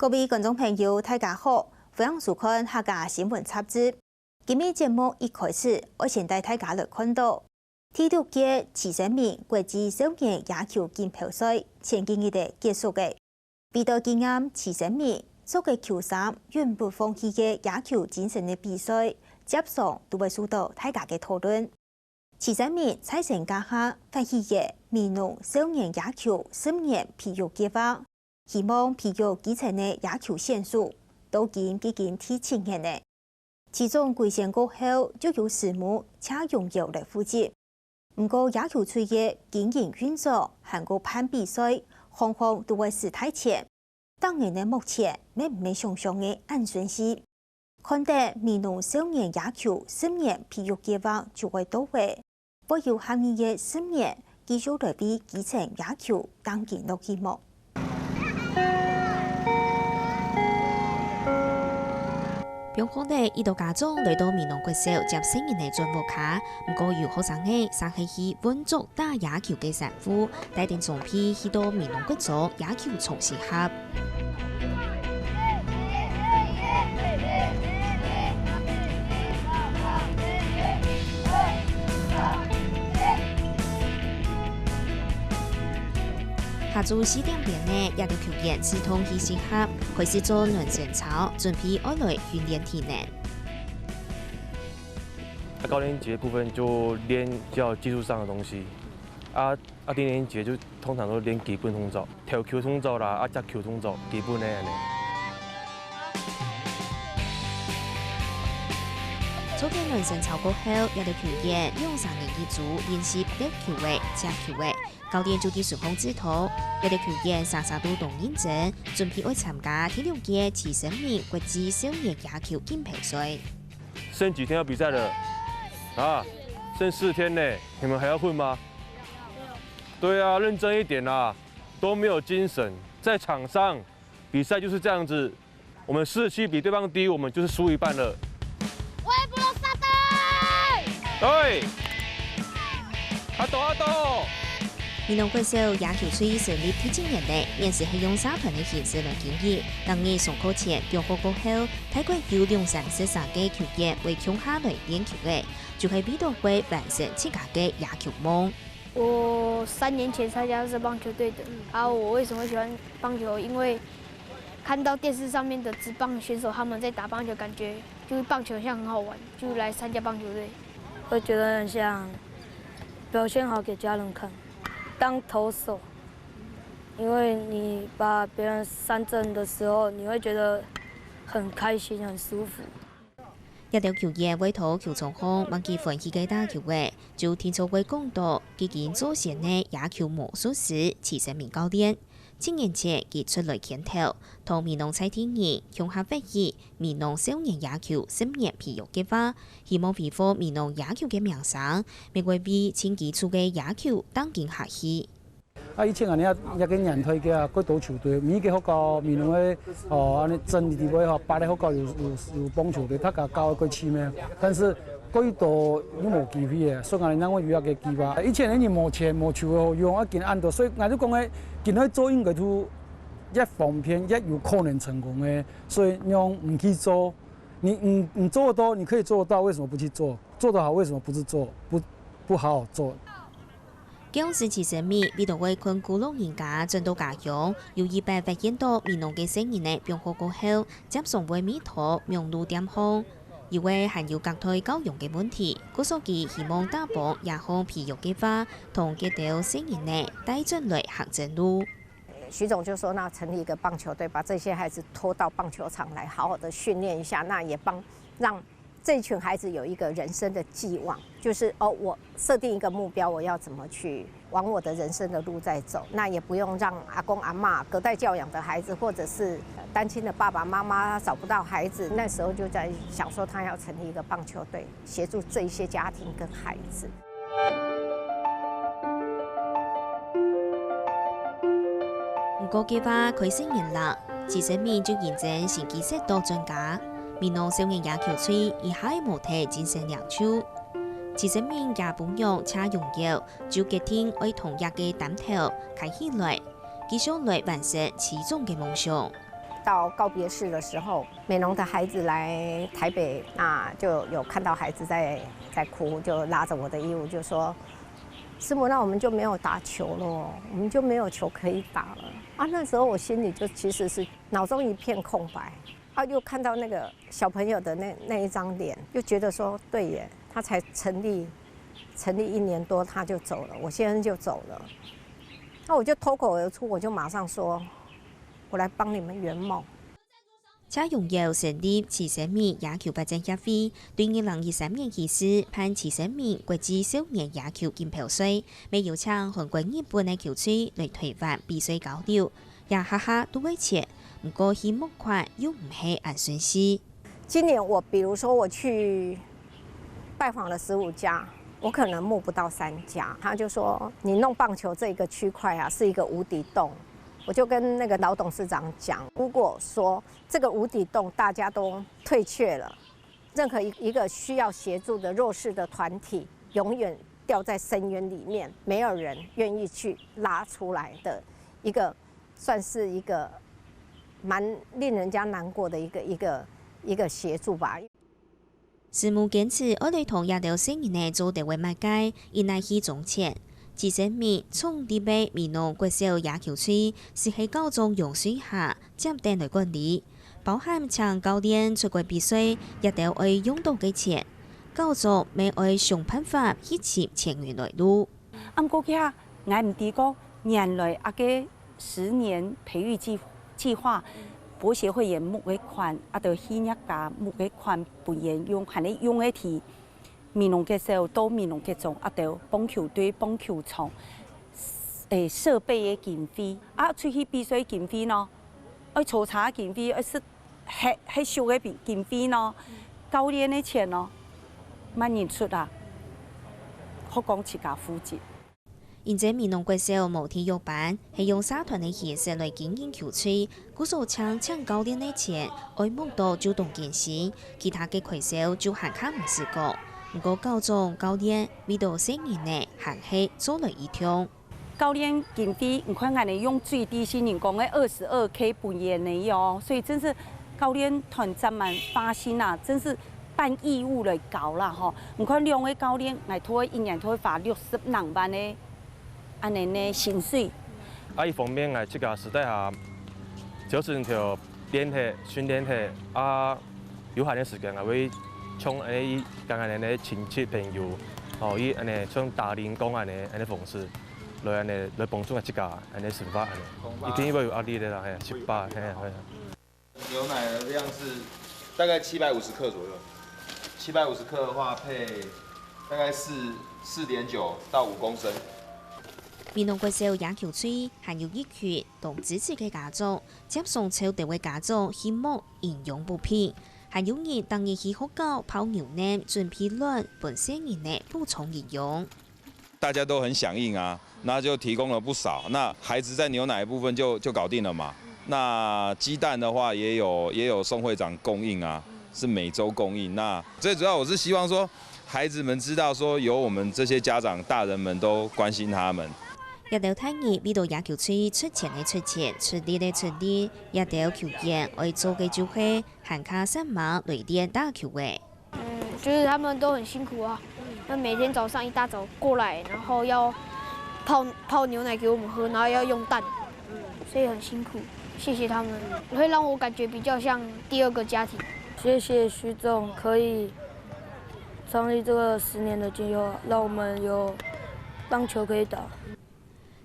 各位观众朋友，大家好，欢迎收看客家新闻插枝。今日节目一开始，我先带大家来看到第6届慈善名国际少年野球锦标赛前几日的结束嘅。为了纪念慈善名做嘅球衫永不放弃嘅野球精神嘅比赛，接上都会受到大家嘅讨论。慈善名在成家下发起嘅民农少年野球10年培育计划。 希望培育基層的野球選手，都已經提前嘅呢。其中規線過後，就有師母且擁有嚟負責。不過野球隊嘅經營運作，韓國辦比賽，行行都會是太前。當然呢，目前未想象嘅安全性，看得民農少年野球10年培育計劃就會到位，不要行業嘅10年繼續嚟為基層野球當建立希望。 平方的一度家長來到民農國小接新人的準備卡，不過有學生嘅上係去穩足打野球嘅師傅，帶定裝備去到民農國做野球重試合。下晝4點半呢，也到球員自通去試合，開始做暖身操，準備愛來訓練體能。高年級的部分就練比較技術上的東西，低年級就通常都練基本動作，跳球動作啦，接球動作，基本嘅。做完暖身操過後，也到球員用3年一組練習接球位、接球位。 教練就啲順風指導，有啲球員常常都動認真，準備去參加第6屆慈善名國際少年野球錦標賽。剩幾天要比賽了啊？剩4天呢，你們還要混嗎？對啊，認真一點啦，都沒有精神，在場上比賽就是這樣子，我們士氣比對方低，我們就是輸一半了。喂，布魯薩隊！對，阿斗。 民農國小野球隊成立第7年內，現時係用社團嘅形式來經營。當日上課前、中課過後，泰國有243個球員為強下來練球嘅，就係為到會完成自家嘅野球夢。我3年前參加的是棒球隊的，我為什麼喜歡棒球？因為看到電視上面的職棒選手他們在打棒球，感覺就是棒球像很好玩，就來參加棒球隊。我覺得很像表現好給家人看。 當投手，因為你把別人三振的時候，你會覺得很開心、很舒服。一條球員為討球場上忘記歡喜嘅打球嘅，就聽說會講到佢見做成嘅野球魔術師慈善名教練。7年前佢出來牽頭，同民農蔡天兒共下發起民農少年野球10年培育計劃，希望維護民農野球嘅名聲，未會被前幾處嘅野球當建下去。以前也個年推嘅嗰隊球隊，每個學校民農嘅安尼真地位8個學校有棒球隊，他家教個簽名，但是嗰度你冇機會嘅，所以我哋會有一個計劃。以前你冇錢冇球嘅用一件按到，所以我就講嘅，見佢做應該都一方面一有可能成功嘅，所以你唔去做，你做得到，你可以做得到，為什麼不去做？做得好，為什麼不是做？不好好做？ 當時慈善名為到為困苦老人家轉到家鄉，有200發現到民農嘅成員嘅病學過後，接送為米托名路點項，因為含有隔代教育嘅問題，故所以希望打破野項培育計劃，同佢哋成員嘅帶進來行正路。徐總就說：“那成立一個棒球隊，把這些孩子拖到棒球場來，好好的訓練一下，那也讓這群孩子有一個人生的寄望，就是我設定一個目標，我要怎麼去往我的人生的路在走，那也不用讓阿公阿嬷隔代教養的孩子，或者是單親的爸爸媽媽找不到孩子，那時候就在想說，他要成立一個棒球隊，協助這一些家庭跟孩子。” 不過計劃開成年啦，慈善名就認真先結識到專家。 民農少年野球隊以下模體精神領袖，慈善名也本用且用藥，就決定為同一個擔頭開起來，繼續來完成其中嘅夢想。到告别式的时候，美浓的孩子来台北，那就有看到孩子在哭，就拉着我的衣服就说：“师母，那我们就没有打球了，我们就没有球可以打了。”啊，那时候我心里就其实是脑中一片空白。啊，又看到那个小朋友的那一张脸，又觉得说，对耶，他才成立1年多他就走了，我先生就走了。那我就脱口而出，我就马上说，我来帮你们圆梦。且拥有成立慈善面野球发展协会，对2023年起始办慈善面国际少年野球锦标赛，未邀請韓國、日本的球隊來推發比賽交流，也哈哈都會切，不過希目款又唔係按順序。今年我比如說我去拜訪了15家。我可能募不到3家，他就说你弄棒球这个区块啊是一个无底洞，我就跟那个老董事长讲，如果说这个无底洞大家都退却了，任何一个需要协助的弱势的团体，永远掉在深渊里面，没有人愿意去拉出来的一个，算是一个蛮令人家难过的一个协助吧。師母堅持我哋同亞洲青年呢做地位物界，以來去種錢。慈善面從地北美濃國小野球區是喺高中用水下接定來管理，包含請教練出國比賽，亦都會用到嘅錢。高中未會想辦法去接錢源來路。咁過去啊，我唔知講原來啊個10年培育計劃。博協會員募嘅款，啊，到去一家募嘅款培員用，係你用嘅題，美濃嘅時候到美濃嘅種，啊，到棒球隊、棒球場，設備嘅經費，啊，出去比賽經費咯，去操場經費，去收嘅經費咯，教練嘅錢咯，乜人出啊？我講自家負責。現在美濃國小無體育班係用社團嘅形式來經營球隊，鼓數搶教練嘅錢，愛慕到主動建設，其他嘅學校就行卡唔試過。不過高中教練未到4年內行係做了一條。教練經費唔看我哋用最低薪人工嘅22K 半年嚟用，所以真是教練團真蠻花心啊，真是辦義務來搞啦嗬。唔看兩個教練，我拖1年拖花60人萬嘅。安尼呢薪水，啊，一方面即個時代下，就是條練習、訓練習啊，有限嘅時間，會從安尼同安尼親戚朋友，哦，以安尼像打零工安尼方式，來安尼來幫助即個安尼生活安尼，一定會有壓力的啦，係18，係。牛奶的量是大概750克左右，750克的話配大概4.9到5公升。美濃國小野球隊還有一群同支持嘅家長，接送超地位家長希望營養補品，還有人當日去學校泡牛奶，準備卵本身人呢補充營養。大家都很響應啊，那就提供了不少。那孩子在牛奶部分就搞定了嘛。那雞蛋的話也有宋會長供應啊，是每週供應。那最主要我是希望說，孩子們知道說有我們這些家長大人們都關心他們。亦都睇熱呢度野球隊出錢嘅出錢，出力嘅出力，亦都球員愛做嘅就係喊卡上馬雷電打球嘅。就是他們都很辛苦啊，那每天早上一大早過來，然後要泡牛奶給我們喝，然後要用蛋，所以很辛苦。謝謝他們，會讓我感覺比較像第2個家庭。謝謝徐總可以創立這個10年的計劃，讓我們有棒球可以打。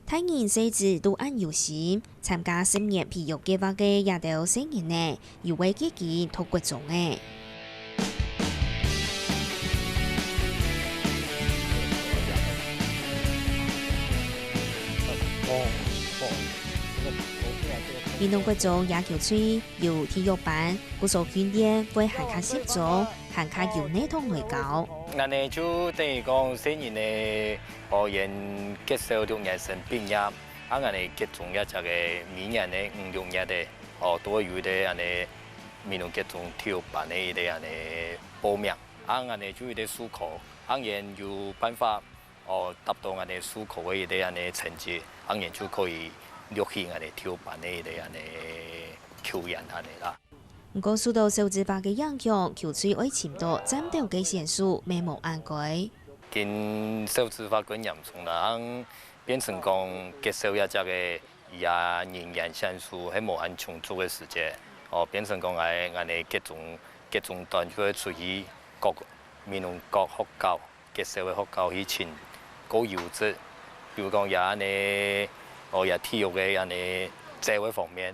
睇人細緻都按遊戲參加10年培育計劃嘅也都4年呢，要為自己托國種嘅。美濃國種野球隊有體育班，鼓數訓練會行卡協助，行卡由呢通來搞。我哋就等於講4年嘅學員結束6年生畢業，我哋結種一隻嘅明年嘅5、6年嘅都有啲安尼美濃結種體育班嘅啲安尼報名，我哋就有啲思考，我哋有辦法達到我哋思考嘅啲安尼成績，我哋就可以錄取我哋體育班嘅啲安尼球员安尼啦。不过受到数字化嘅影响，球队爱签到占到嘅选手未无按规。跟数字化更严重啦，变成讲接受一只个人员限数，喺无按充足嘅时间，变成讲安尼各种团队出去各民农各学校、接受嘅学校去请高优质，比如讲安尼，也体育嘅安尼这位方面，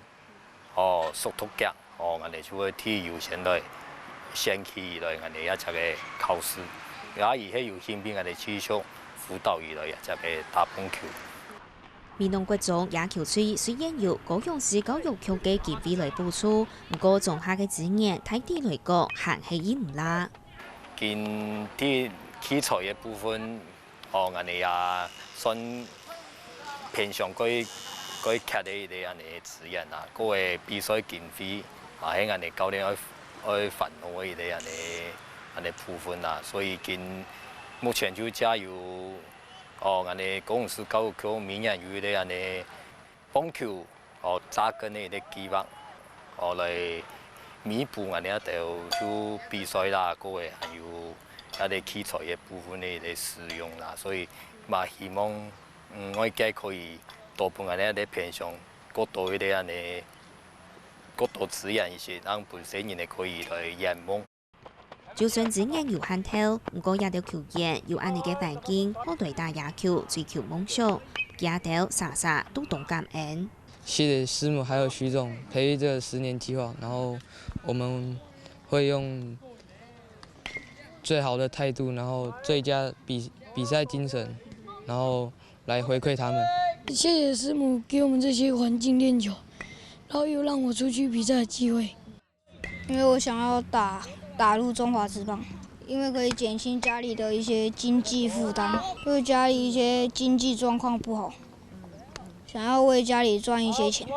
速度脚，安尼就会体育先来先起来安尼一只个考试。也而且有身边嘅持续辅导以来，即係打棒球。闽南国中野球队虽然有高雄市教育局嘅經費來補助，不過綜下嘅資源睇啲嚟講，還係依唔啦。見啲器材嘅部分，我哋也算偏向佢劇啲嘅人哋資源啦，嗰個比賽經費，喺人哋教練去煩惱嘅人哋。安尼部分啦，所以目前就加油安尼高雄市教育局明年有咧安尼棒球扎根的計劃來彌補安尼一條比賽啦，嗰個還有一啲器材嘅部分嘅使用啦，所以嘛希望我哋可以多半安尼一啲偏向更多一啲安尼更多資源一些，讓本身人哋可以來圓夢。就算資源有限透，不過也條球員有安尼嘅環境，好對打野球追求夢想，也條傻傻都懂感恩。謝謝師母還有徐總培育這個10年計劃，然後我們會用最好的態度，然後最佳比賽精神，然後來回饋他們。謝謝師母給我們這些環境練球，然後又讓我出去比賽的機會，因為我想要打入中華職棒，因為可以減輕家裡的一些經濟負擔，因為家裡一些經濟狀況不好，想要為家裡賺一些錢。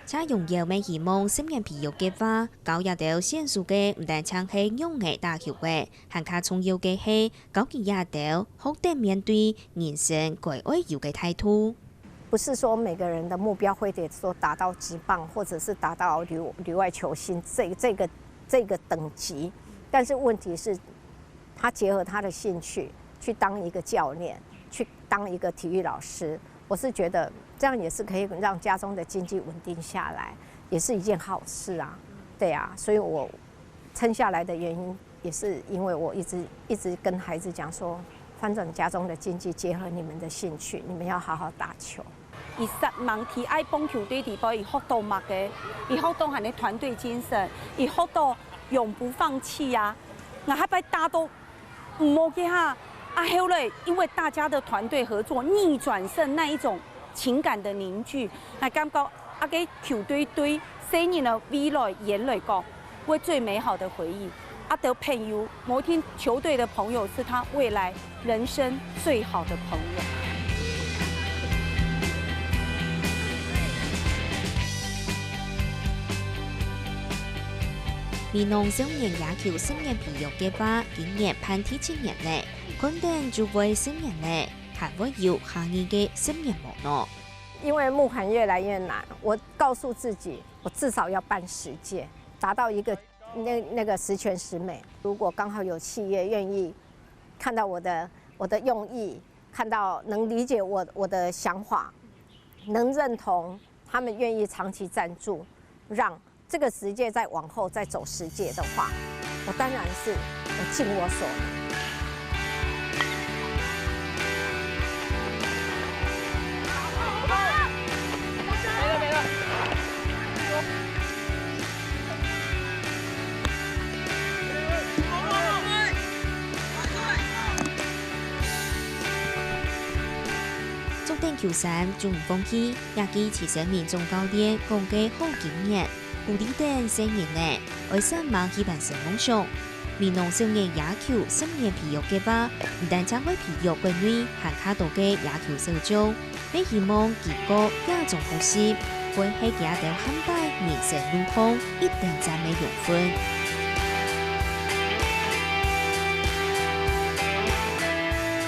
蔡榮耀咪希望10年培育計劃，教育到選手嘅唔但淨係勇毅打球嘅，更加重要嘅係教佢也到學得面對人生該愛有嘅態度。不是說每個人的目標會得說達到職棒，或者是達到旅外球星這個等級，但是問題是，他結合他的興趣去當一個教練，去當一個體育老師，我是覺得這樣也是可以讓家中的經濟穩定下來，也是一件好事啊。對啊，所以我撐下來的原因，也是因為我一直跟孩子講說，反正家中的經濟結合你們的興趣，你們要好好打球。伊10萬體愛棒球隊地步，伊學到乜嘅？伊學到係你團隊精神，伊學到永不放棄啊！我還擺打到唔好嘅哈，後來因為大家的團隊合作逆轉勝那一種情感的凝聚，我感覺個球隊對4年的未來演來講，會最美好的回憶。的朋友，某天球隊的朋友是他未來人生最好的朋友。闽南少年野球10年培育計劃今年盼提前年內，肯定就會10年內還會有下一個10年無諾。因為募款越來越難，我告訴自己，我至少要辦10屆，達到一個那個十全十美。如果剛好有企業願意看到我的用意，看到能理解我的想法，能認同，他們願意長期贊助，讓這個10屆再往後再走10屆的話，我當然是我盡我所能。足頂球衫仲唔放棄，也記持上民眾教練講嘅好經驗，有呢等10年內，愛上網去辦成夢想。闽南少年野球10年培育計劃，唔但將會培育國內和卡多嘅野球小將，也希望結果也仲好些，會喺其他條漢大人生路上一定讚美榮分。